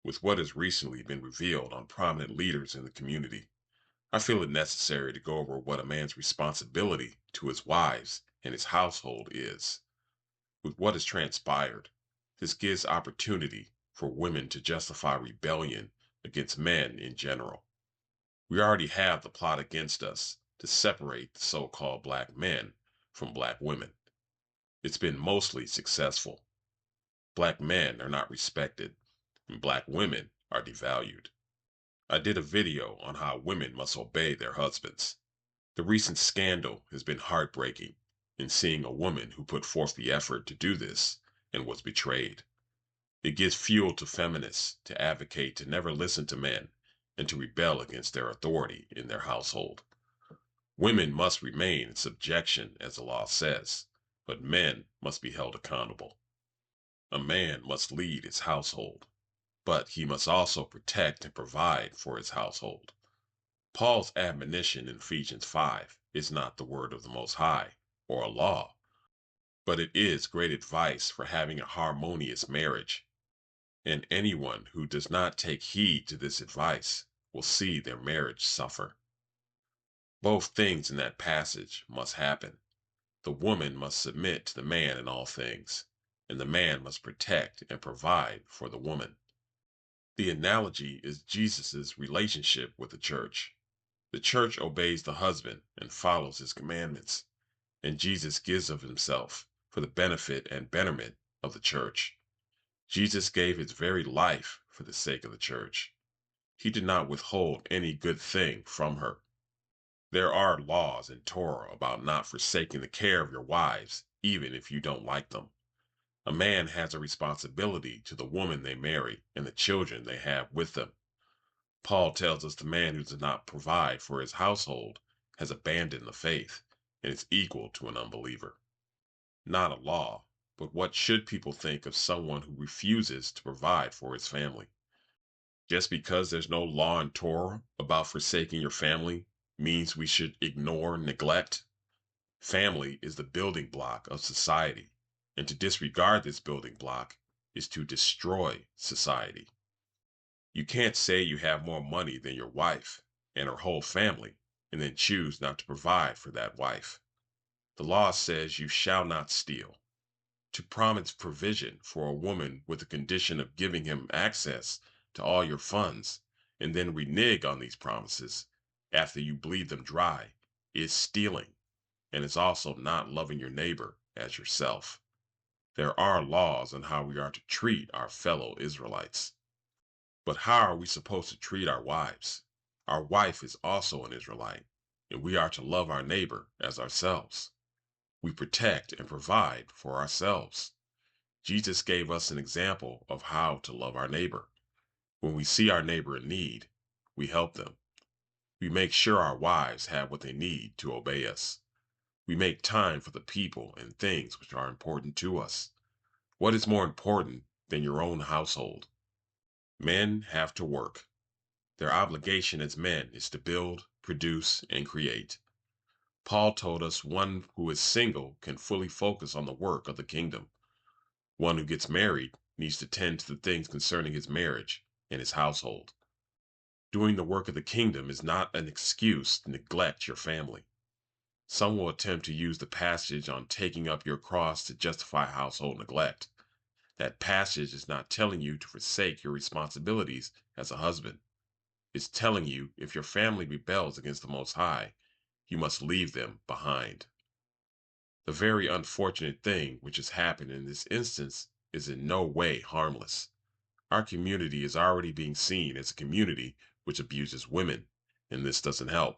With what has recently been revealed on prominent leaders in the community, I feel it necessary to go over what a man's responsibility to his wives and his household is. With what has transpired, this gives opportunity for women to justify rebellion against men in general. We already have the plot against us to separate the so-called black men from black women. It's been mostly successful. Black men are not respected, and black women are devalued. I did a video on how women must obey their husbands. The recent scandal has been heartbreaking in seeing a woman who put forth the effort to do this and was betrayed. It gives fuel to feminists to advocate to never listen to men and to rebel against their authority in their household. Women must remain in subjection as the law says, but men must be held accountable. A man must lead his household, but he must also protect and provide for his household. Paul's admonition in Ephesians 5 is not the word of the Most High or a law, but it is great advice for having a harmonious marriage. And anyone who does not take heed to this advice will see their marriage suffer. Both things in that passage must happen. The woman must submit to the man in all things, and the man must protect and provide for the woman. The analogy is Jesus' relationship with the church. The church obeys the husband and follows his commandments, and Jesus gives of himself for the benefit and betterment of the church. Jesus gave his very life for the sake of the church. He did not withhold any good thing from her. There are laws in Torah about not forsaking the care of your wives, even if you don't like them. A man has a responsibility to the woman they marry and the children they have with them. Paul tells us the man who does not provide for his household has abandoned the faith and is equal to an unbeliever. Not a law, but what should people think of someone who refuses to provide for his family? Just because there's no law in Torah about forsaking your family means we should ignore neglect? Family is the building block of society, and to disregard this building block is to destroy society. You can't say you have more money than your wife and her whole family and then choose not to provide for that wife. The law says you shall not steal. To promise provision for a woman with the condition of giving him access to all your funds and then renege on these promises after you bleed them dry is stealing, and it's also not loving your neighbor as yourself. There are laws on how we are to treat our fellow Israelites. But how are we supposed to treat our wives? Our wife is also an Israelite, and we are to love our neighbor as ourselves. We protect and provide for ourselves. Jesus gave us an example of how to love our neighbor. When we see our neighbor in need, we help them. We make sure our wives have what they need to obey us. We make time for the people and things which are important to us. What is more important than your own household? Men have to work. Their obligation as men is to build, produce, and create. Paul told us one who is single can fully focus on the work of the kingdom. One who gets married needs to tend to the things concerning his marriage and his household. Doing the work of the kingdom is not an excuse to neglect your family. Some will attempt to use the passage on taking up your cross to justify household neglect. That passage is not telling you to forsake your responsibilities as a husband. It's telling you if your family rebels against the Most High, you must leave them behind. The very unfortunate thing which has happened in this instance is in no way harmless. Our community is already being seen as a community which abuses women, and this doesn't help.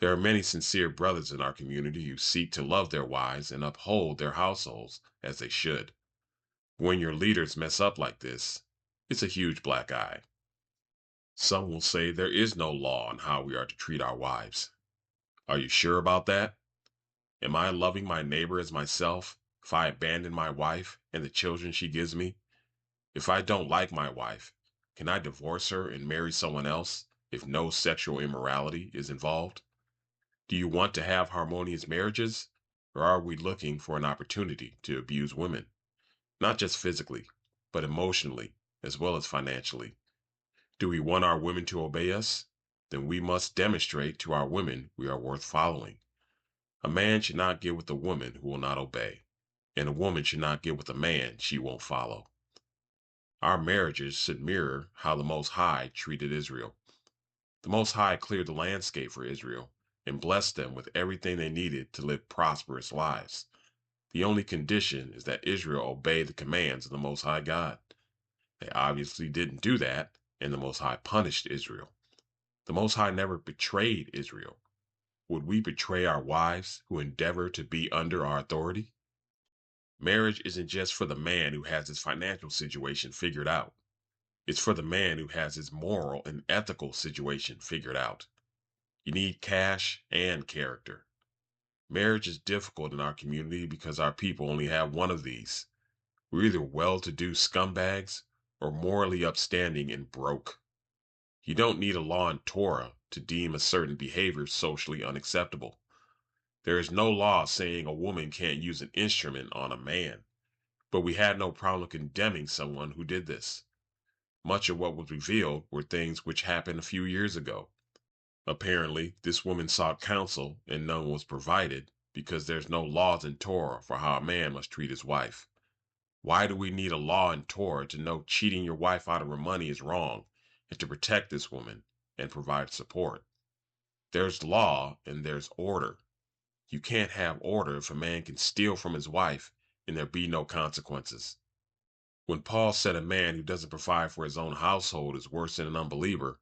There are many sincere brothers in our community who seek to love their wives and uphold their households as they should. When your leaders mess up like this, it's a huge black eye. Some will say there is no law on how we are to treat our wives. Are you sure about that? Am I loving my neighbor as myself if I abandon my wife and the children she gives me? If I don't like my wife, can I divorce her and marry someone else if no sexual immorality is involved? Do you want to have harmonious marriages, or are we looking for an opportunity to abuse women? Not just physically, but emotionally as well as financially. Do we want our women to obey us? Then we must demonstrate to our women we are worth following. A man should not get with a woman who will not obey, and a woman should not get with a man she won't follow. Our marriages should mirror how the Most High treated Israel. The Most High cleared the landscape for Israel and blessed them with everything they needed to live prosperous lives. The only condition is that Israel obey the commands of the Most High God. They obviously didn't do that, and the Most High punished Israel. The Most High never betrayed Israel. Would we betray our wives who endeavor to be under our authority? Marriage isn't just for the man who has his financial situation figured out. It's for the man who has his moral and ethical situation figured out. You need cash and character. Marriage is difficult in our community because our people only have one of these. We're either well-to-do scumbags or morally upstanding and broke. You don't need a law in Torah to deem a certain behavior socially unacceptable. There is no law saying a woman can't use an instrument on a man, but we had no problem condemning someone who did this. Much of what was revealed were things which happened a few years ago. Apparently, this woman sought counsel and none was provided because there's no laws in Torah for how a man must treat his wife. Why do we need a law in Torah to know cheating your wife out of her money is wrong and to protect this woman and provide support? There's law and there's order. You can't have order if a man can steal from his wife and there be no consequences. When Paul said a man who doesn't provide for his own household is worse than an unbeliever,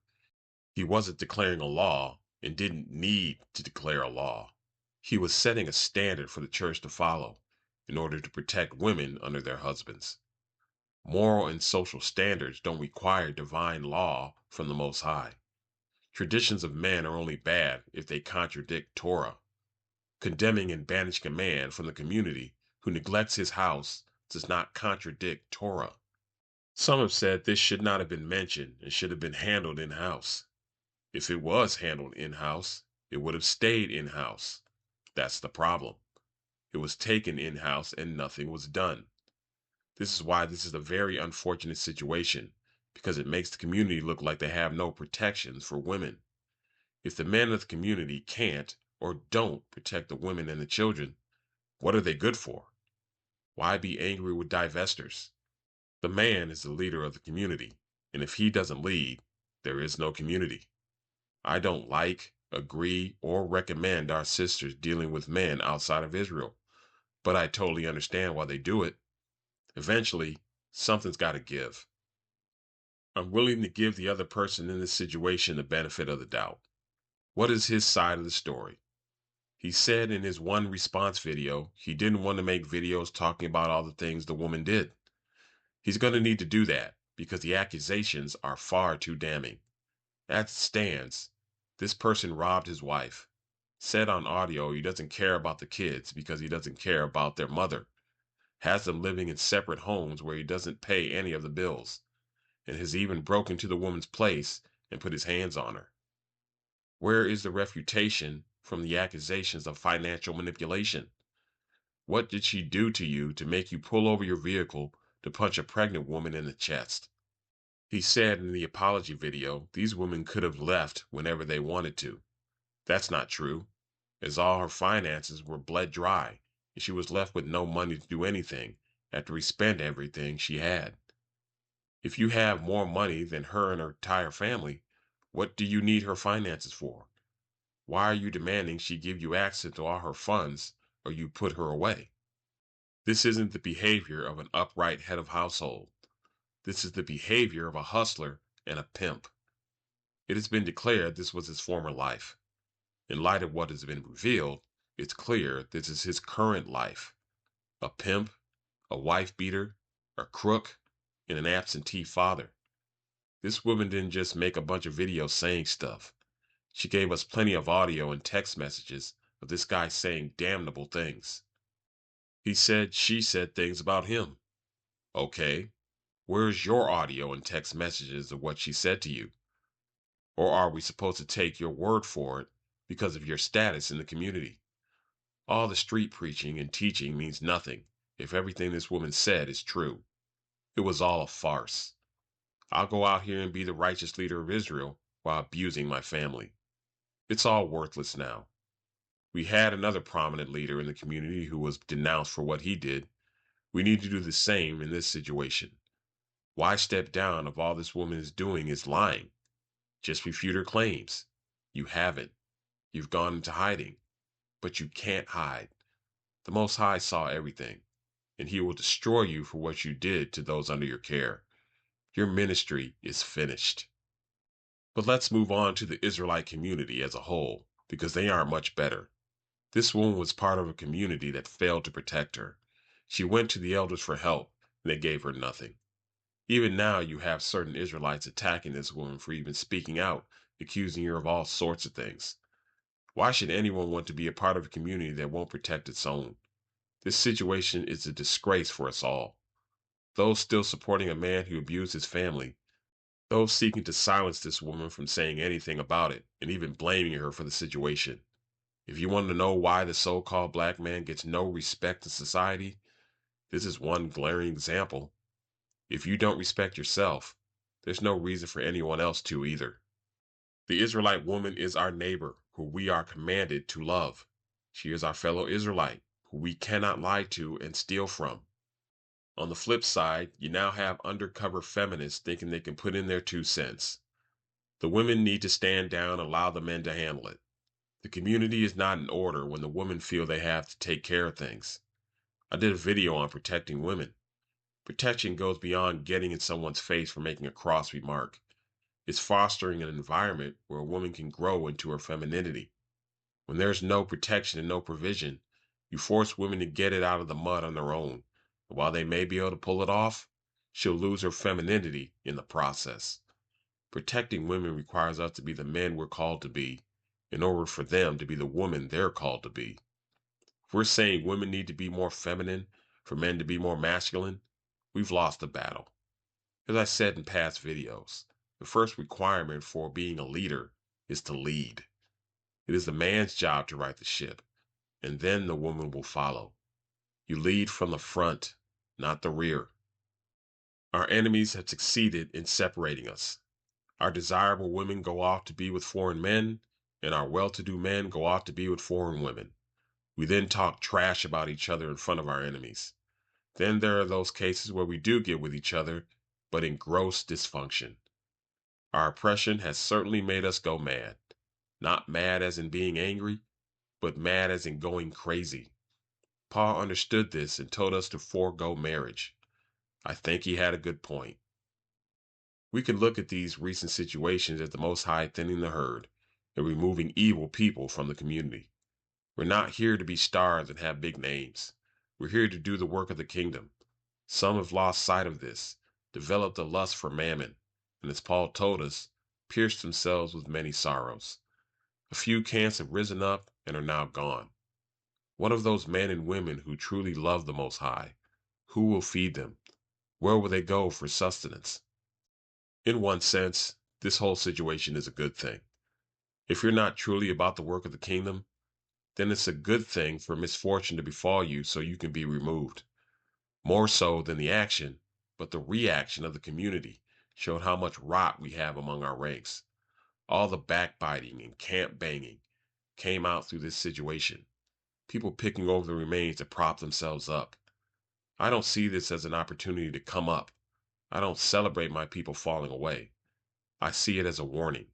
he wasn't declaring a law and didn't need to declare a law. He was setting a standard for the church to follow in order to protect women under their husbands. Moral and social standards don't require divine law from the Most High. Traditions of men are only bad if they contradict Torah. Condemning and banishing a man from the community who neglects his house does not contradict Torah. Some have said this should not have been mentioned and should have been handled in-house. If it was handled in-house, it would have stayed in-house. That's the problem. It was taken in-house and nothing was done. This is why this is a very unfortunate situation, because it makes the community look like they have no protections for women. If the men of the community can't or don't protect the women and the children, what are they good for? Why be angry with divestors? The man is the leader of the community, and if he doesn't lead, there is no community. I don't like, agree, or recommend our sisters dealing with men outside of Israel, but I totally understand why they do it. Eventually, something's got to give. I'm willing to give the other person in this situation the benefit of the doubt. What is his side of the story? He said in his one response video he didn't want to make videos talking about all the things the woman did. He's going to need to do that because the accusations are far too damning. As it stands, this person robbed his wife. Said on audio he doesn't care about the kids because he doesn't care about their mother. Has them living in separate homes where he doesn't pay any of the bills, and has even broken into the woman's place and put his hands on her. Where is the refutation from the accusations of financial manipulation? What did she do to you to make you pull over your vehicle to punch a pregnant woman in the chest? He said in the apology video these women could have left whenever they wanted to. That's not true, as all her finances were bled dry, and she was left with no money to do anything after he spent everything she had. If you have more money than her and her entire family, what do you need her finances for? Why are you demanding she give you access to all her funds or you put her away? This isn't the behavior of an upright head of household. This is the behavior of a hustler and a pimp. It has been declared this was his former life. In light of what has been revealed, it's clear this is his current life. A pimp, a wife beater, a crook, and an absentee father. This woman didn't just make a bunch of videos saying stuff. She gave us plenty of audio and text messages of this guy saying damnable things. He said she said things about him. Okay, where's your audio and text messages of what she said to you? Or are we supposed to take your word for it because of your status in the community? All the street preaching and teaching means nothing if everything this woman said is true. It was all a farce. I'll go out here and be the righteous leader of Israel while abusing my family. It's all worthless now. We had another prominent leader in the community who was denounced for what he did. We need to do the same in this situation. Why step down if all this woman is doing is lying? Just refute her claims. You haven't. You've gone into hiding. But you can't hide. The Most High saw everything, and he will destroy you for what you did to those under your care. Your ministry is finished. But let's move on to the Israelite community as a whole, because they aren't much better. This woman was part of a community that failed to protect her. She went to the elders for help, and they gave her nothing. Even now, you have certain Israelites attacking this woman for even speaking out, accusing her of all sorts of things. Why should anyone want to be a part of a community that won't protect its own? This situation is a disgrace for us all. Those still supporting a man who abused his family, those seeking to silence this woman from saying anything about it, and even blaming her for the situation. If you want to know why the so-called black man gets no respect in society, this is one glaring example. If you don't respect yourself, there's no reason for anyone else to either. The Israelite woman is our neighbor, who we are commanded to love. She is our fellow Israelite, who we cannot lie to and steal from. On the flip side, you now have undercover feminists thinking they can put in their 2 cents. The women need to stand down and allow the men to handle it. The community is not in order when the women feel they have to take care of things. I did a video on protecting women. Protection goes beyond getting in someone's face for making a cross remark. It's fostering an environment where a woman can grow into her femininity. When there's no protection and no provision, you force women to get it out of the mud on their own. And while they may be able to pull it off, she'll lose her femininity in the process. Protecting women requires us to be the men we're called to be, in order for them to be the woman they're called to be. If we're saying women need to be more feminine for men to be more masculine, we've lost the battle. As I said in past videos, the first requirement for being a leader is to lead. It is the man's job to right the ship, and then the woman will follow. You lead from the front, not the rear. Our enemies have succeeded in separating us. Our desirable women go off to be with foreign men, and our well-to-do men go off to be with foreign women. We then talk trash about each other in front of our enemies. Then there are those cases where we do get with each other, but in gross dysfunction. Our oppression has certainly made us go mad. Not mad as in being angry, but mad as in going crazy. Paul understood this and told us to forego marriage. I think he had a good point. We can look at these recent situations as the Most High thinning the herd and removing evil people from the community. We're not here to be stars and have big names. We're here to do the work of the kingdom. Some have lost sight of this, developed a lust for mammon, and as Paul told us, pierced themselves with many sorrows. A few camps have risen up and are now gone. What of those men and women who truly love the Most High? Who will feed them? Where will they go for sustenance? In one sense, this whole situation is a good thing. If you're not truly about the work of the kingdom, then it's a good thing for misfortune to befall you so you can be removed. More so than the action, but the reaction of the community showed how much rot we have among our ranks. All the backbiting and camp banging came out through this situation. People picking over the remains to prop themselves up. I don't see this as an opportunity to come up. I don't celebrate my people falling away. I see it as a warning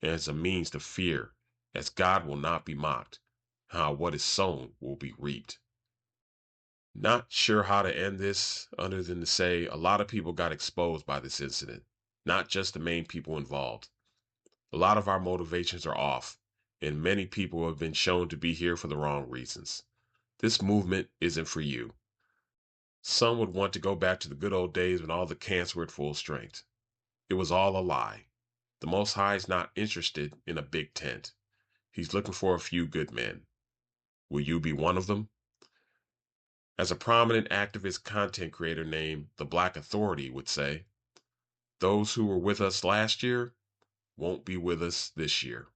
and as a means to fear, as God will not be mocked, how what is sown will be reaped. Not sure how to end this other than to say a lot of people got exposed by this incident, not just the main people involved. A lot of our motivations are off, and many people have been shown to be here for the wrong reasons. This movement isn't for you. Some would want to go back to the good old days when all the camps were at full strength. It was all a lie. The Most High is not interested in a big tent. He's looking for a few good men. Will you be one of them? As a prominent activist content creator named The Black Authority would say, those who were with us last year won't be with us this year.